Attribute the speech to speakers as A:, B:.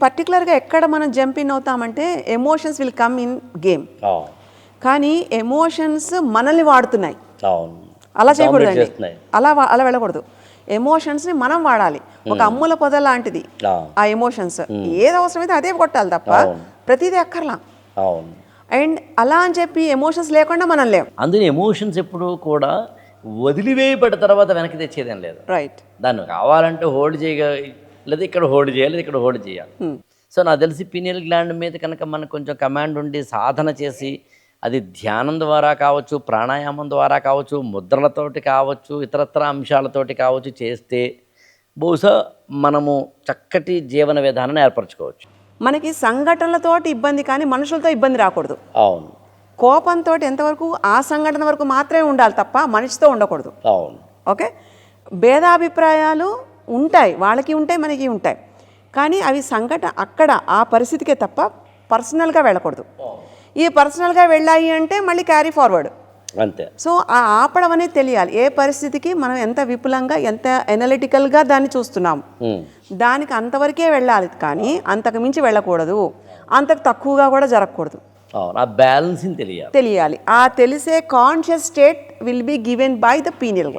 A: పర్టికులర్గా ఎక్కడ మనం జంప్ ఇన్ అవుతామంటే emotions will come in game. కానీ ఎమోషన్స్ మనల్ని వాడుతున్నాయి, అలా చేయకూడదండి. అలా వెళ్ళకూడదు. ఎమోషన్స్ని మనం వాడాలి. ఒక అమ్ముల పొద లాంటిది ఆ ఎమోషన్స్. ఏది అవసరమైతే అదే కొట్టాలి తప్ప ప్రతిదీ అక్కర్లా. అండ్ అలా అని చెప్పి ఎమోషన్స్ లేకుండా మనం లేవు.
B: అందులో ఎమోషన్స్ ఎప్పుడు కూడా వదిలివేయబడ్డ తర్వాత వెనక్కి తెచ్చేదేం లేదు.
A: రైట్.
B: దాన్ని కావాలంటే హోల్డ్ లేదా ఇక్కడ హోల్డ్ చేయాలి, లేదా ఇక్కడ హోల్డ్ చేయాలి. సో నాకు తెలిసి పీనియల్ గ్లాండ్ మీద కనుక మనకు కొంచెం కమాండ్ ఉండి సాధన చేసి, అది ధ్యానం ద్వారా కావచ్చు, ప్రాణాయామం ద్వారా కావచ్చు, ముద్రలతోటి కావచ్చు, ఇతరత్ర అంశాలతోటి కావచ్చు చేస్తే బహుశా మనము చక్కటి జీవన విధానాన్ని ఏర్పరచుకోవచ్చు.
A: మనకి సంఘటనలతోటి ఇబ్బంది కానీ మనుషులతో ఇబ్బంది రాకూడదు.
B: అవును.
A: కోపంతో ఎంతవరకు ఆ సంఘటన వరకు మాత్రమే ఉండాలి తప్ప మనిషితో ఉండకూడదు.
B: అవును.
A: ఓకే. భేదాభిప్రాయాలు ఉంటాయి, వాళ్ళకి ఉంటాయి, మనకి ఉంటాయి. కానీ అవి అక్కడ ఆ పరిస్థితికే తప్ప పర్సనల్గా వెళ్ళకూడదు. ఈ పర్సనల్గా వెళ్ళాయి అంటే మళ్ళీ క్యారీ ఫార్వర్డ్
B: అంతే.
A: సో ఆ ఆపడం అనేది తెలియాలి. ఏ పరిస్థితికి మనం ఎంత విపులంగా, ఎంత ఎనలిటికల్గా దాన్ని చూస్తున్నాము, దానికి అంతవరకే వెళ్ళాలి. కానీ అంతకు మించి వెళ్ళకూడదు, అంతకు తక్కువగా కూడా జరగకూడదు.
B: ఆ బ్యాలెన్సింగ్ తెలియాలి.
A: ఆ తెలిసే conscious state will be given by the pineal gland.